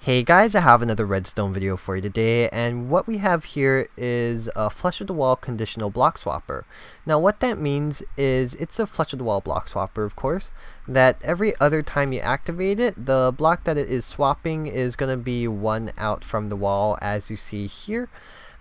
Hey guys, I have another redstone video for you today, and what we have here is a flush of the wall conditional block swapper. Now what that means is it's a flush of the wall block swapper, of course, that every other time you activate it, the block that it is swapping is going to be one out from the wall, as you see here.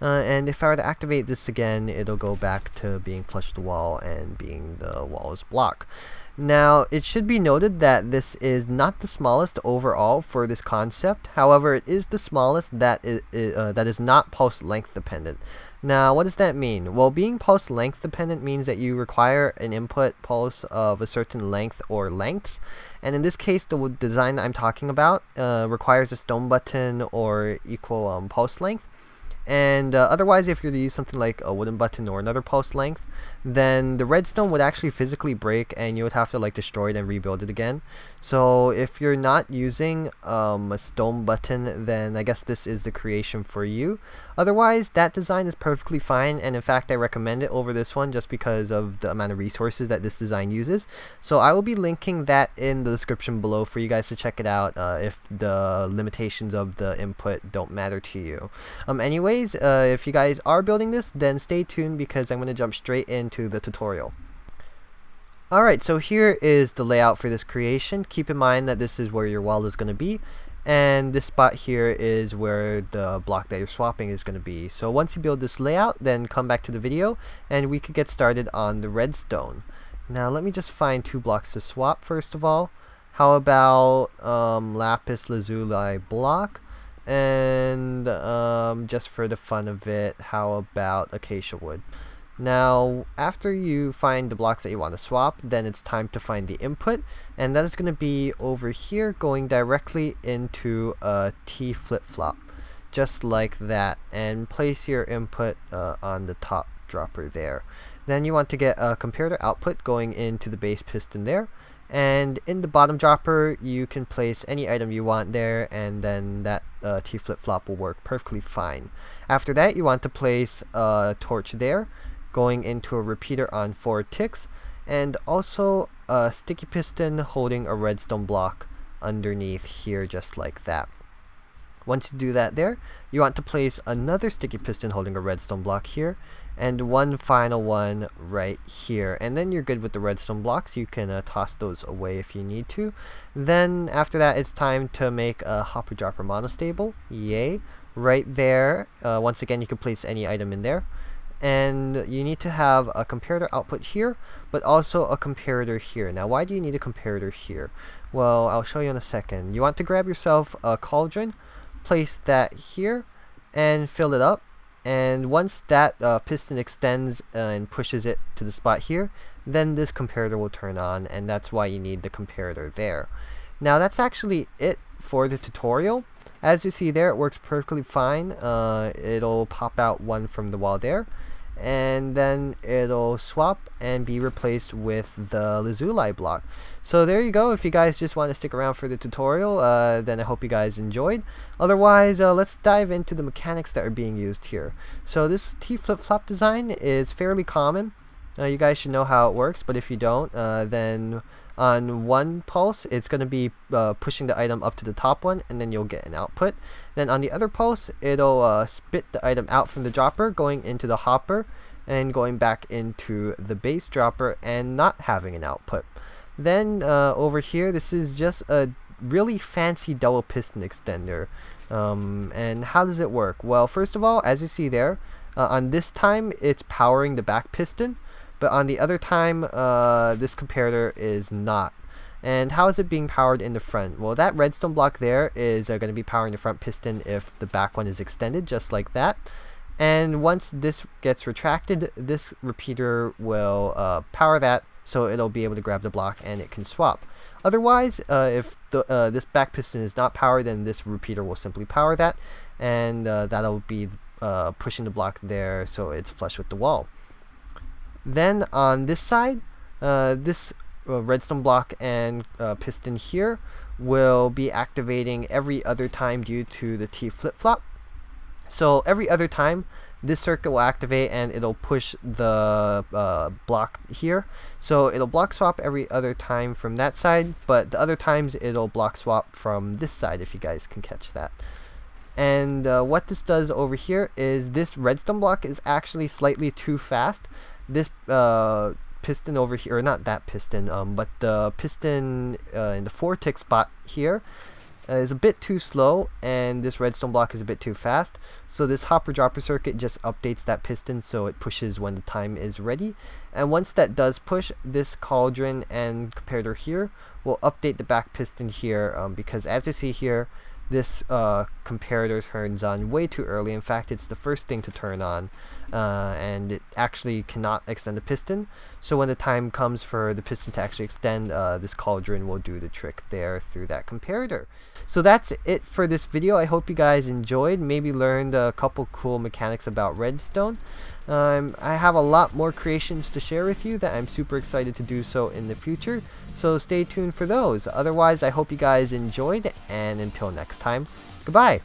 And if I were to activate this again, it'll go back to being flush with the wall and being the wall's block. Now, it should be noted that this is not the smallest overall for this concept. However, it is the smallest that is not pulse length dependent. Now, what does that mean? Well, being pulse length dependent means that you require an input pulse of a certain length or lengths. And in this case, the design that I'm talking about requires a stone button or equal pulse length. And otherwise, if you're to use something like a wooden button or another pulse length, then the redstone would actually physically break and you would have to destroy it and rebuild it again. So if you're not using a stone button, then I guess this is the creation for you. Otherwise, that design is perfectly fine, and in fact I recommend it over this one just because of the amount of resources that this design uses. So I will be linking that in the description below for you guys to check it out if the limitations of the input don't matter to you. Anyways, if you guys are building this, then stay tuned because I'm going to jump straight into the tutorial. Alright, so here is the layout for this creation. Keep in mind that this is where your wall is going to be, and this spot here is where the block that you're swapping is going to be. So once you build this layout, then come back to the video and we could get started on the redstone. Now let me just find two blocks to swap first of all. How about lapis lazuli block? And just for the fun of it, how about acacia wood? Now, after you find the blocks that you want to swap, then it's time to find the input, and that is going to be over here going directly into a T flip-flop, just like that, and place your input on the top dropper there. Then you want to get a comparator output going into the base piston there, and in the bottom dropper you can place any item you want there, and then that T flip-flop will work perfectly fine. After that, you want to place a torch there going into a repeater on 4 ticks, and also a sticky piston holding a redstone block underneath here, just like that. Once you do that there, you want to place another sticky piston holding a redstone block here, and one final one right here, and then you're good with the redstone blocks. You can toss those away if you need to. Then after that, it's time to make a hopper dropper monostable. Yay! Right there. Once again, you can place any item in there. And you need to have a comparator output here, but also a comparator here. Now, why do you need a comparator here? Well, I'll show you in a second. You want to grab yourself a cauldron, place that here, and fill it up. And once that piston extends and pushes it to the spot here, then this comparator will turn on, and that's why you need the comparator there. Now, that's actually it for the tutorial. As you see there, it works perfectly fine. It'll pop out one from the wall there, and then it'll swap and be replaced with the lazuli block. So there you go. If you guys just want to stick around for the tutorial, then I hope you guys enjoyed. Otherwise, let's dive into the mechanics that are being used here. So this T flip-flop design is fairly common. You guys should know how it works, but if you don't, then on one pulse, it's going to be pushing the item up to the top one, and then you'll get an output. Then on the other pulse, it'll spit the item out from the dropper, going into the hopper, and going back into the base dropper, and not having an output. Then over here, this is just a really fancy double piston extender. And how does it work? Well, first of all, as you see there, on this time, it's powering the back piston. But on the other time, this comparator is not. And how is it being powered in the front? Well, that redstone block there is going to be powering the front piston if the back one is extended, just like that. And once this gets retracted, this repeater will power that, so it'll be able to grab the block and it can swap. Otherwise, if this back piston is not powered, then this repeater will simply power that, and that'll be pushing the block there so it's flush with the wall. Then on this side, this redstone block and piston here will be activating every other time due to the T flip-flop. So every other time this circuit will activate and it'll push the block here. So it'll block swap every other time from that side, but the other times it'll block swap from this side, if you guys can catch that. And what this does over here is this redstone block is actually slightly too fast. This piston over here, or not that piston, but the piston in the 4-tick spot here is a bit too slow, and this redstone block is a bit too fast. So this hopper dropper circuit just updates that piston so it pushes when the time is ready. And once that does push, this cauldron and comparator here will update the back piston here, because as you see here, this comparator turns on way too early. In fact, it's the first thing to turn on, and it actually cannot extend the piston. So when the time comes for the piston to actually extend, this cauldron will do the trick there through that comparator. So that's it for this video. I hope you guys enjoyed, maybe learned a couple cool mechanics about redstone. I have a lot more creations to share with you that I'm super excited to do so in the future, so stay tuned for those. Otherwise, I hope you guys enjoyed, and until next time, goodbye!